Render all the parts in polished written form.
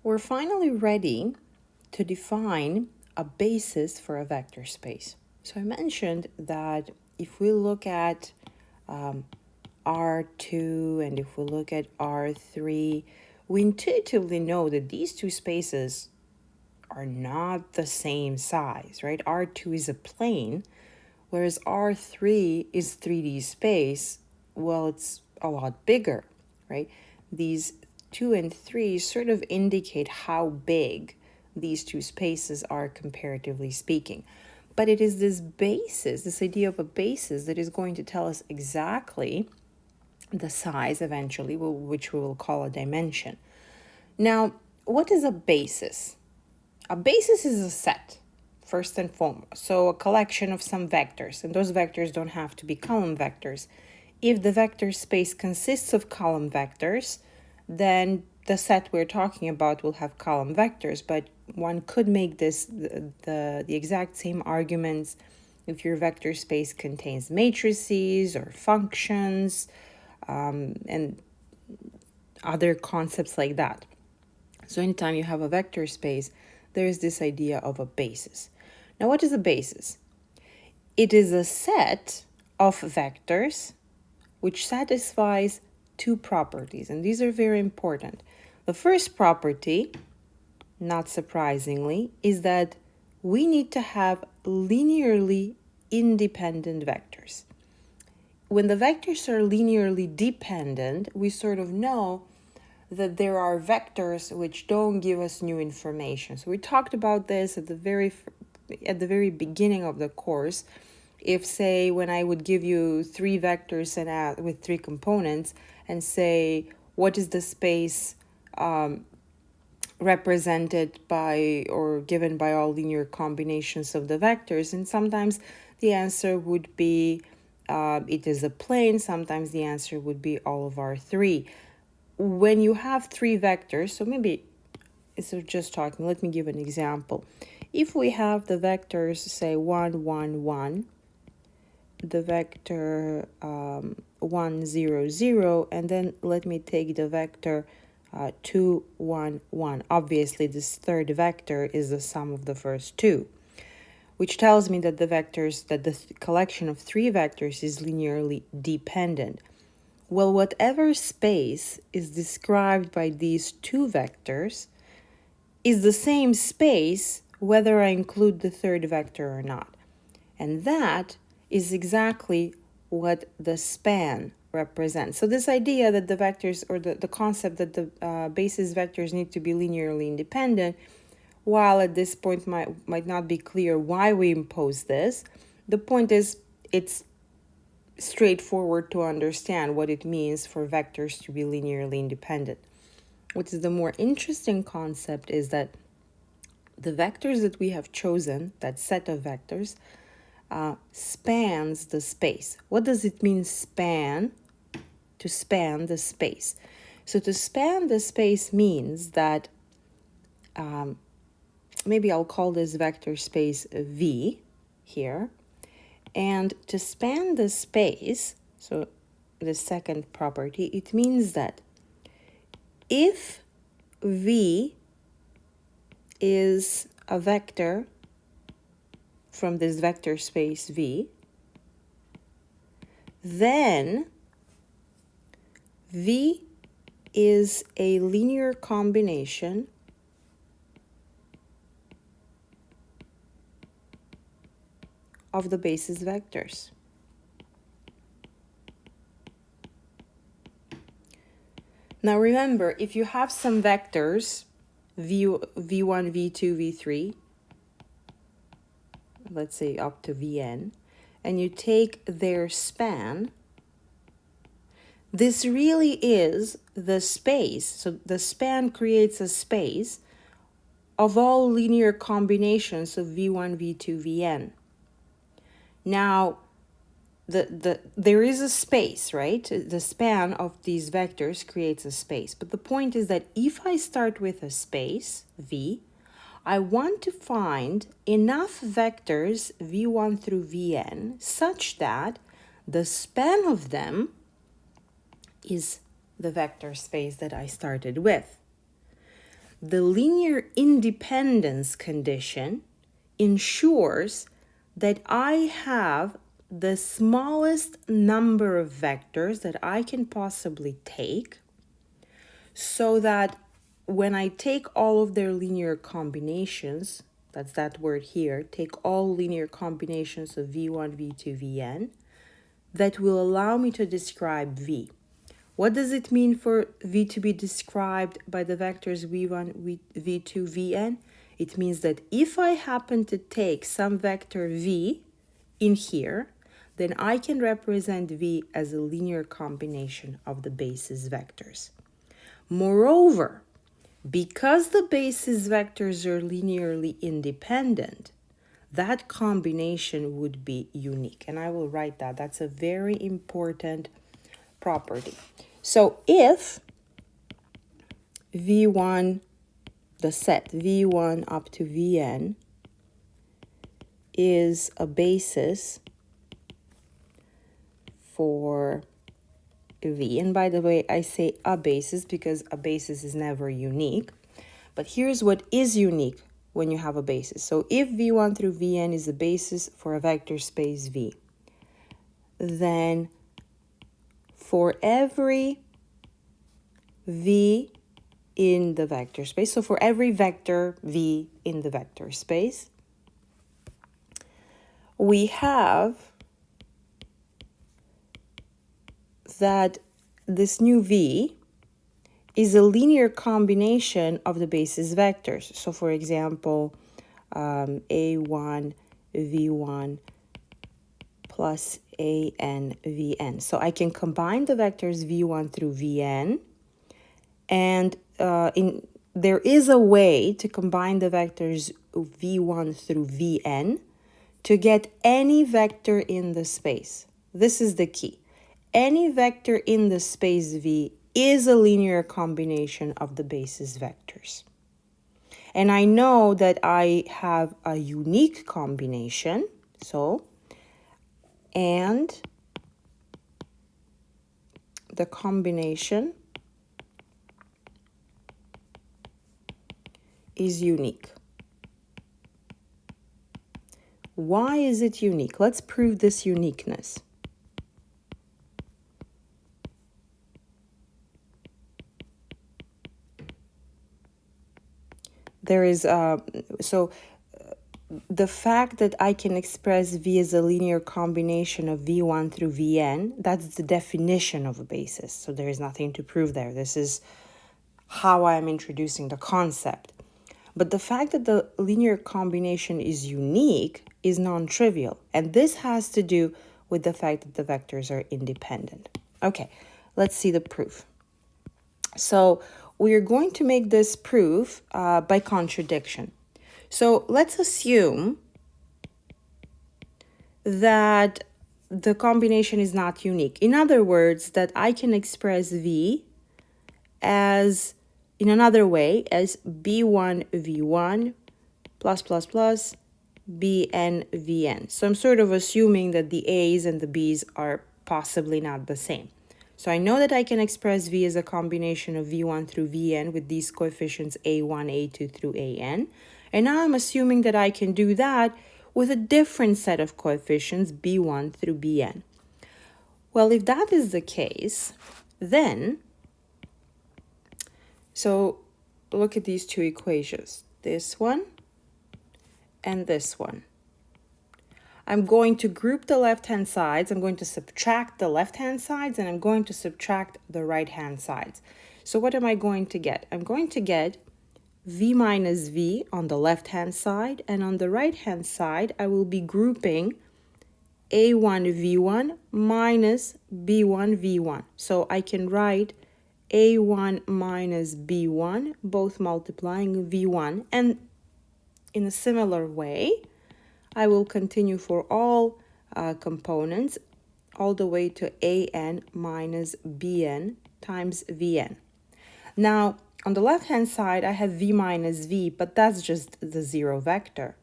We're finally ready to define a basis for a vector space. So I mentioned that if we look at R2 and if we look at R3, we intuitively know that these two spaces are not the same size, right? R2 is a plane, whereas R3 is 3D space. Well, it's a lot bigger, right? These 2 and 3 sort of indicate how big these two spaces are comparatively speaking. But it is this basis, this idea of a basis, that is going to tell us exactly the size eventually, which we will call a dimension. Now, what is a basis? A basis is a set, first and foremost. So a collection of some vectors, and those vectors don't have to be column vectors. If the vector space consists of column vectors, then the set we're talking about will have column vectors, but one could make this the exact same arguments if your vector space contains matrices or functions and other concepts like that. So anytime you have a vector space, there is this idea of a basis. Now, what is a basis? It is a set of vectors which satisfies two properties, and these are very important. The first property, not surprisingly, is that we need to have linearly independent vectors. When the vectors are linearly dependent, we sort of know that there are vectors which don't give us new information. So we talked about this at the very beginning of the course. If, say, when I would give you three vectors and with three components and say, what is the space represented by or given by all linear combinations of the vectors? And sometimes the answer would be it is a plane. Sometimes the answer would be all of R3. When you have three vectors, so maybe instead of just talking, let me give an example. If we have the vectors, say 1, 1, 1, the vector 1, 0, 0, and then let me take the vector 2, 1, 1. Obviously, this third vector is the sum of the first two, which tells me that the collection of three vectors is linearly dependent. Well, whatever space is described by these two vectors is the same space whether I include the third vector or not. And that is exactly what the span represents. So this idea that the vectors, or the concept that the basis vectors need to be linearly independent, while at this point might not be clear why we impose this, the point is it's straightforward to understand what it means for vectors to be linearly independent. What is the more interesting concept is that the vectors that we have chosen, that set of vectors, spans the space. What does it mean, span? To span the space. So to span the space means that maybe I'll call this vector space V here. And to span the space, so the second property, it means that if V is a vector from this vector space V, then V is a linear combination of the basis vectors. Now remember, if you have some vectors, V1, V2, V3, let's say up to Vn, and you take their span, this really is the space. So the span creates a space of all linear combinations of V1, V2, Vn. Now, there is a space, right? The span of these vectors creates a space. But the point is that if I start with a space, V, I want to find enough vectors, V1 through Vn, such that the span of them is the vector space that I started with. the linear independence condition ensures that I have the smallest number of vectors that I can possibly take, so that when I take all of their linear combinations, that's that word here, take all linear combinations of v1, v2, vn, that will allow me to describe v. What does it mean for v to be described by the vectors v1, v2, vn? It means that if I happen to take some vector v in here, then I can represent v as a linear combination of the basis vectors. Moreover, because the basis vectors are linearly independent, that combination would be unique. And I will write that. That's a very important property. So if v1, the set v1 up to vn, is a basis for v, and by the way, I say a basis because a basis is never unique, but here's what is unique when you have a basis. So if v1 through vn is a basis for a vector space v, then for every v in the vector space, so for every vector v in the vector space, we have that this new v is a linear combination of the basis vectors. So for example, a1 v1 plus an vn. So I can combine the vectors v1 through vn, and there is a way to combine the vectors v1 through vn to get any vector in the space. This is the key. Any vector in the space v is a linear combination of the basis vectors. And I know that I have a unique combination, so, and the combination is unique. Why is it unique? Let's prove this uniqueness. There is, the fact that I can express v as a linear combination of v1 through vn, that's the definition of a basis. So there is nothing to prove there. This is how I'm introducing the concept. But the fact that the linear combination is unique is non-trivial. And this has to do with the fact that the vectors are independent. Okay, let's see the proof. So we are going to make this proof by contradiction. So let's assume that the combination is not unique. In other words, that I can express v as, in another way, as b1 v1 plus plus plus bn vn. So I'm sort of assuming that the a's and the b's are possibly not the same. So I know that I can express v as a combination of v1 through vn with these coefficients a1, a2 through an. And now I'm assuming that I can do that with a different set of coefficients b1 through bn. Well, if that is the case, then, so look at these two equations, this one and this one. I'm going to group the left-hand sides. I'm going to subtract the left-hand sides, and I'm going to subtract the right-hand sides. So what am I going to get? I'm going to get v minus v on the left-hand side, and on the right-hand side, I will be grouping a1 v1 minus b1 v1. So I can write a1 minus b1, both multiplying v1, and in a similar way, I will continue for all components all the way to an minus bn times vn. Now, on the left-hand side, I have v minus v, but that's just the zero vector.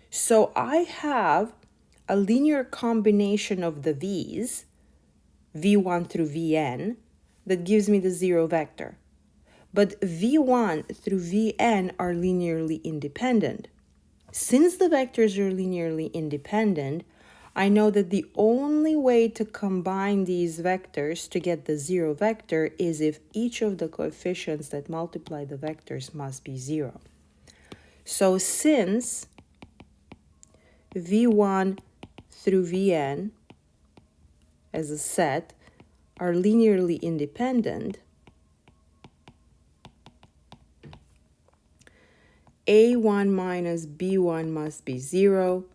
So I have a linear combination of the v's, v1 through vn, that gives me the zero vector. but V1 through Vn are linearly independent. Since the vectors are linearly independent, I know that the only way to combine these vectors to get the zero vector is if each of the coefficients that multiply the vectors must be zero. So since V1 through Vn as a set are linearly independent, A1 minus B1 must be 0,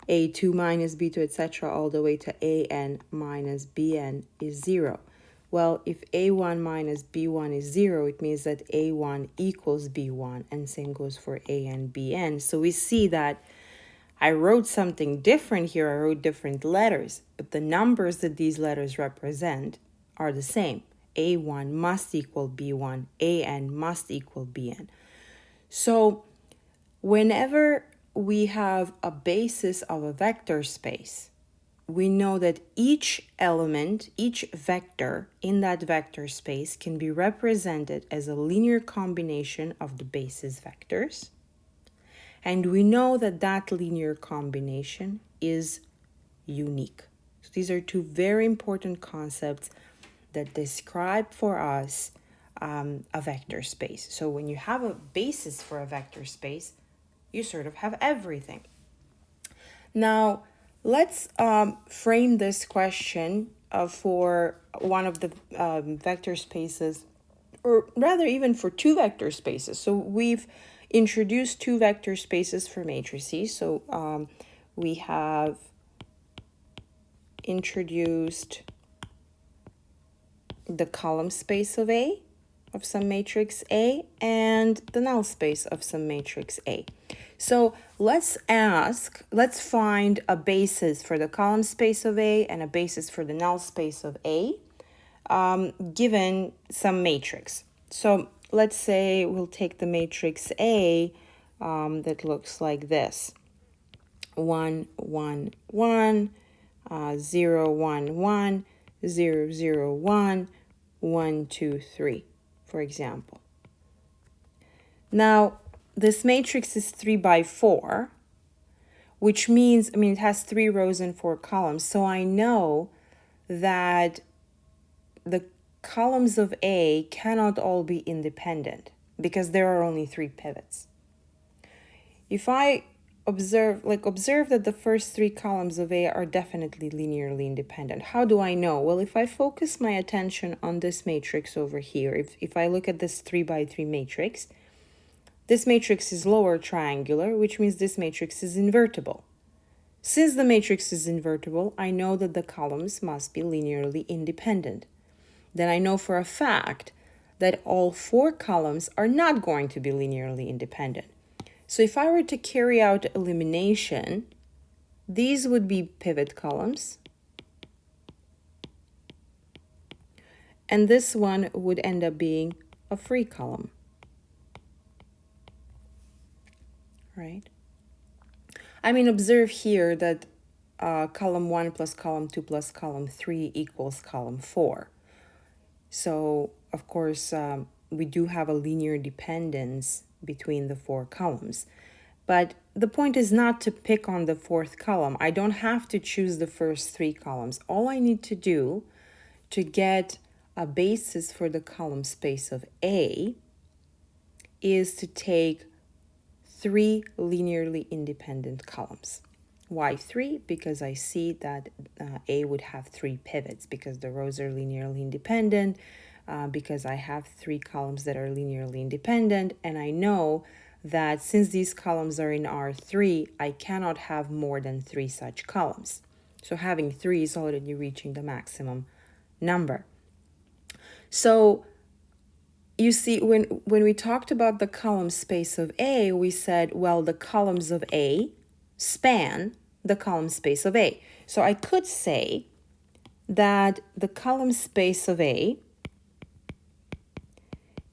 A2 minus B2, etc., all the way to AN minus BN is 0. Well, if A1 minus B1 is 0, it means that A1 equals B1, and same goes for AN, BN. So we see that I wrote something different here. I wrote different letters, but the numbers that these letters represent are the same. A1 must equal B1, AN must equal BN. So whenever we have a basis of a vector space, we know that each element, each vector in that vector space can be represented as a linear combination of the basis vectors. And we know that that linear combination is unique. So these are two very important concepts that describe for us a vector space. So when you have a basis for a vector space, you sort of have everything. Now, let's frame this question for one of the vector spaces, or rather even for two vector spaces. So we've introduced two vector spaces for matrices. So we have introduced the column space of A, of some matrix A, and the null space of some matrix A. So let's find a basis for the column space of A and a basis for the null space of A, given some matrix. So let's say we'll take the matrix A that looks like this: 1, 1, 1, 0, 1, 1, 0, 0, 1, 1, 2, 3, for example. Now, this matrix is 3 by 4, which means, it has 3 rows and 4 columns. So I know that the columns of A cannot all be independent because there are only 3 pivots. If I observe that the first 3 columns of A are definitely linearly independent. How do I know? Well, if I focus my attention on this matrix over here, if I look at this 3 by 3 matrix, this matrix is lower triangular, which means this matrix is invertible. Since the matrix is invertible, I know that the columns must be linearly independent. Then I know for a fact that all 4 columns are not going to be linearly independent. So if I were to carry out elimination, these would be pivot columns, and this one would end up being a free column, right? Observe here that column 1 plus column 2 plus column 3 equals column 4. So, of course, we do have a linear dependence between the 4 columns. But the point is not to pick on the 4th column. I don't have to choose the first 3 columns. All I need to do to get a basis for the column space of A is to take 3 linearly independent columns. Why 3? Because I see that A would have 3 pivots, because the rows are linearly independent, because I have 3 columns that are linearly independent, and I know that since these columns are in R3, I cannot have more than 3 such columns. So having 3 is already reaching the maximum number. So you see, when we talked about the column space of A, we said, well, the columns of A span the column space of A. So I could say that the column space of A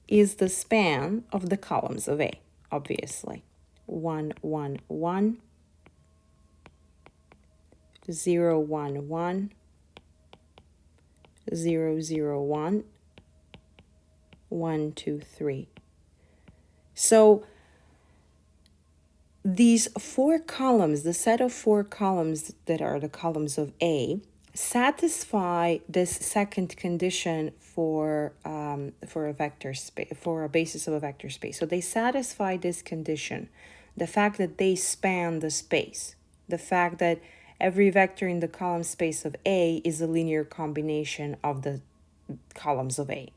is the span of the columns of A, obviously. 1, 1, 1, 0, 1, 1, 0, 0, 1, 1, 2, 3. So these 4 columns, the set of 4 columns that are the columns of A, satisfy this second condition for a vector space, for a basis of a vector space. So they satisfy this condition, the fact that they span the space, the fact that every vector in the column space of A is a linear combination of the columns of A.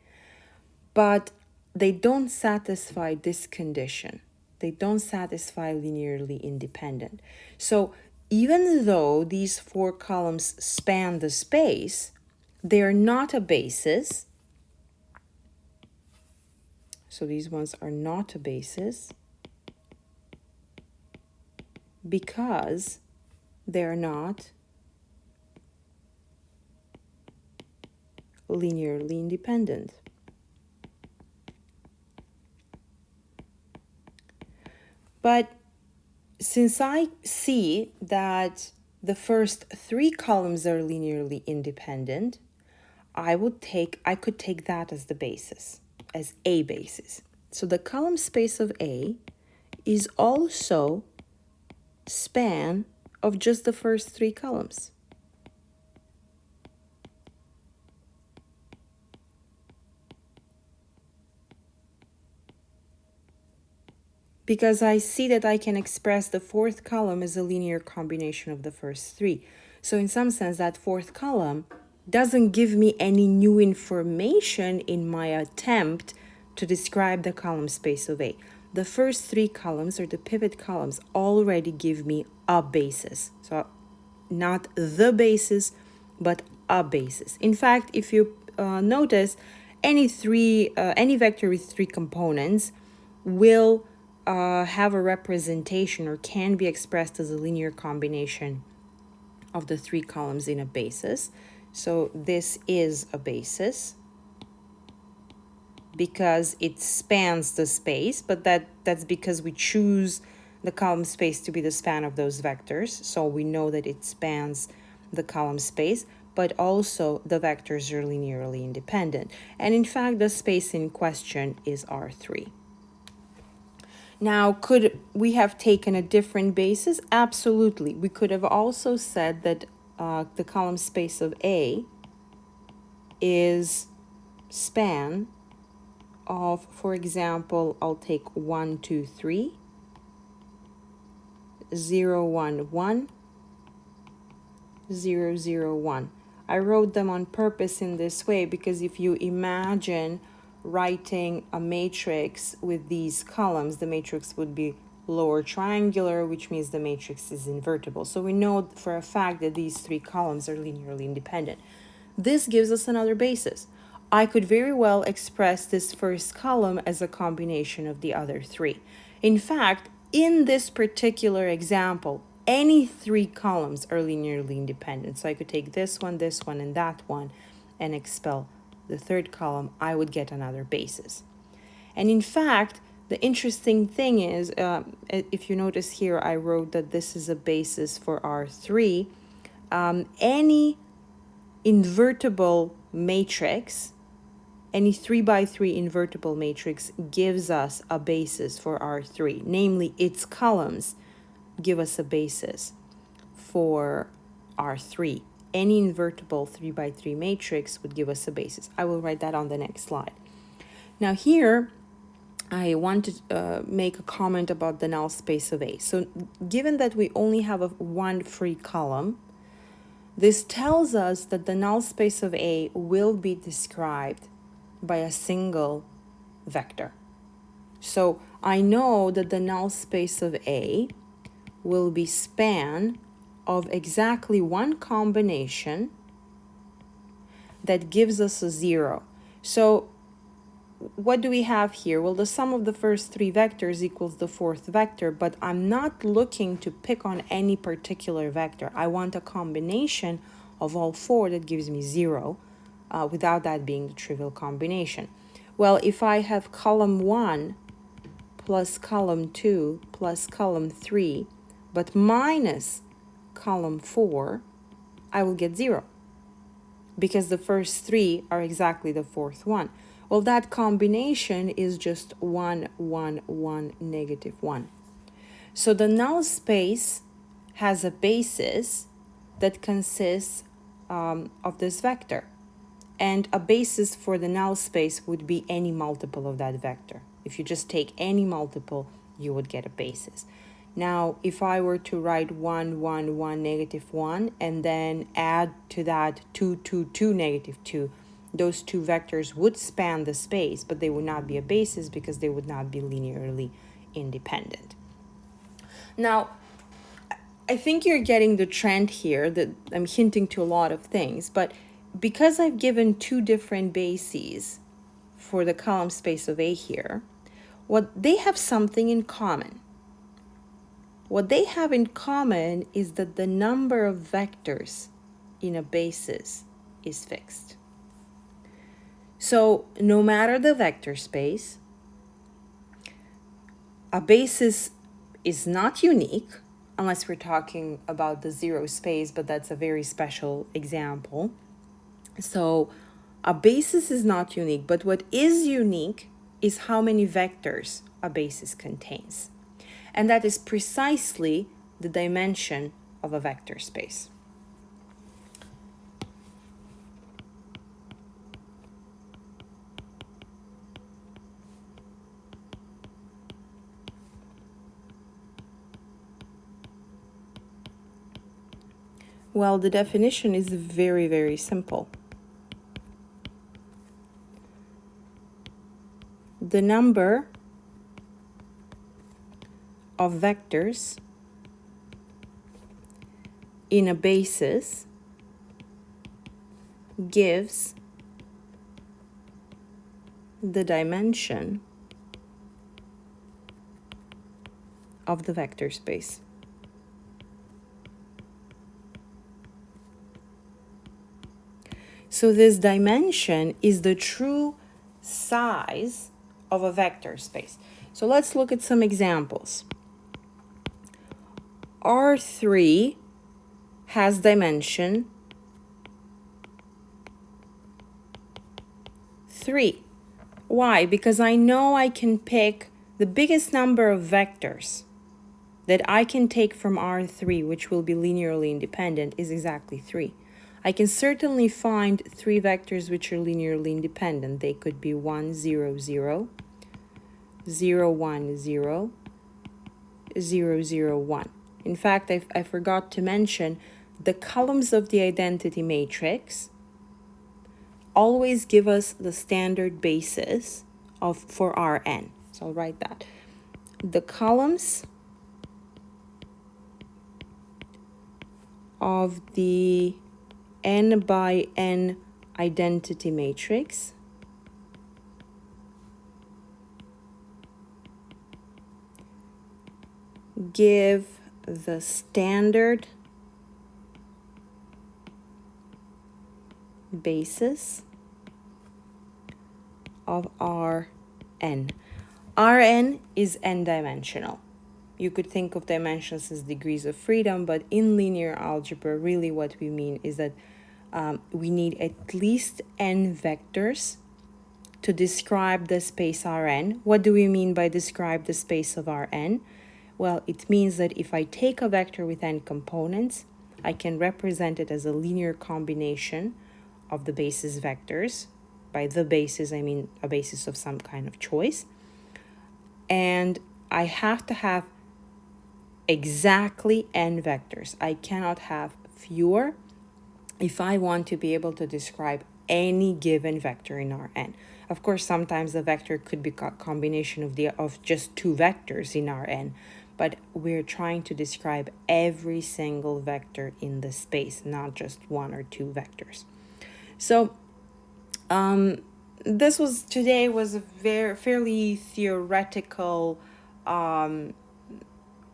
But they don't satisfy this condition. They don't satisfy linearly independent. So even though these 4 columns span the space, they are not a basis. So these ones are not a basis because they're not linearly independent. But since I see that the first 3 columns are linearly independent, I could take that as the basis, as a basis. So the column space of A is also span of just the first 3 columns. Because I see that I can express the 4th column as a linear combination of the first 3. So in some sense, that 4th column doesn't give me any new information in my attempt to describe the column space of A. The first 3 columns, or the pivot columns, already give me a basis. So not the basis, but a basis. In fact, if you notice, any vector with 3 components will have a representation or can be expressed as a linear combination of the 3 columns in a basis. So this is a basis because it spans the space, but that's because we choose the column space to be the span of those vectors. So we know that it spans the column space, but also the vectors are linearly independent. And in fact, the space in question is R3. Now, could we have taken a different basis? Absolutely. We could have also said that the column space of A is span of, for example, I'll take 1, 2, 3, 0, 1, 1, 0, 0, 1. I wrote them on purpose in this way because if you imagine writing a matrix with these columns, the matrix would be lower triangular, which means the matrix is invertible. So we know for a fact that these 3 columns are linearly independent. This gives us another basis. I could very well express this first column as a combination of the other 3. In fact, in this particular example, any 3 columns are linearly independent. So I could take this one, and that one, and expel the 3rd column. I would get another basis. And in fact, the interesting thing is, if you notice here, I wrote that this is a basis for R3. Any invertible matrix, any 3x3 invertible matrix gives us a basis for R3, namely its columns give us a basis for R3. Any invertible 3x3 matrix would give us a basis. I will write that on the next slide. Now here, I want to make a comment about the null space of A. So given that we only have one free column, this tells us that the null space of A will be described by a single vector. So I know that the null space of A will be span of exactly one combination that gives us a 0. So what do we have here? Well, the sum of the first 3 vectors equals the 4th vector, but I'm not looking to pick on any particular vector. I want a combination of all 4 that gives me 0, without that being the trivial combination. Well, if I have column 1 plus column 2 plus column 3, but minus column 4, I will get 0, because the first 3 are exactly the 4th one. Well, that combination is just 1, 1, 1, negative 1. So the null space has a basis that consists of this vector. And a basis for the null space would be any multiple of that vector. If you just take any multiple, you would get a basis. Now, if I were to write 1, 1, 1, negative 1, and then add to that 2, 2, 2, negative 2, those two vectors would span the space, but they would not be a basis because they would not be linearly independent. Now, I think you're getting the trend here that I'm hinting to a lot of things, but because I've given two different bases for the column space of A here, what they have something in common. What they have in common is that the number of vectors in a basis is fixed. So no matter the vector space, a basis is not unique, unless we're talking about the zero space, but that's a very special example. So a basis is not unique, but what is unique is how many vectors a basis contains. And that is precisely the dimension of a vector space. Well, the definition is very, very simple. The number of vectors in a basis gives the dimension of the vector space. So this dimension is the true size of a vector space. So let's look at some examples. R3 has dimension 3. Why? Because I know I can pick the biggest number of vectors that I can take from R3, which will be linearly independent, is exactly 3. I can certainly find 3 vectors which are linearly independent. They could be 1, 0, 0, 0, 1, 0, 0, 0, 1. In fact, I forgot to mention the columns of the identity matrix always give us the standard basis for Rn. So I'll write that. The columns of the n by n identity matrix give the standard basis of Rn. Rn is n-dimensional. You could think of dimensions as degrees of freedom, but in linear algebra, really what we mean is that we need at least n vectors to describe the space Rn. What do we mean by describe the space of Rn? Well, it means that if I take a vector with n components, I can represent it as a linear combination of the basis vectors. By the basis, I mean a basis of some kind of choice. And I have to have exactly n vectors. I cannot have fewer if I want to be able to describe any given vector in Rn. Of course, sometimes the vector could be a combination of just 2 vectors in Rn, but we're trying to describe every single vector in the space, not just 1 or 2 vectors. So today was a fairly theoretical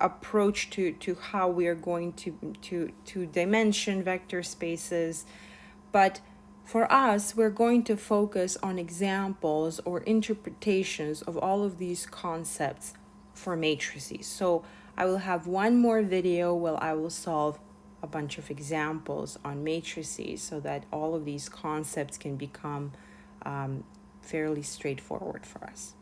approach to how we are going to dimension vector spaces, but for us, we're going to focus on examples or interpretations of all of these concepts for matrices. So I will have one more video where I will solve a bunch of examples on matrices so that all of these concepts can become fairly straightforward for us.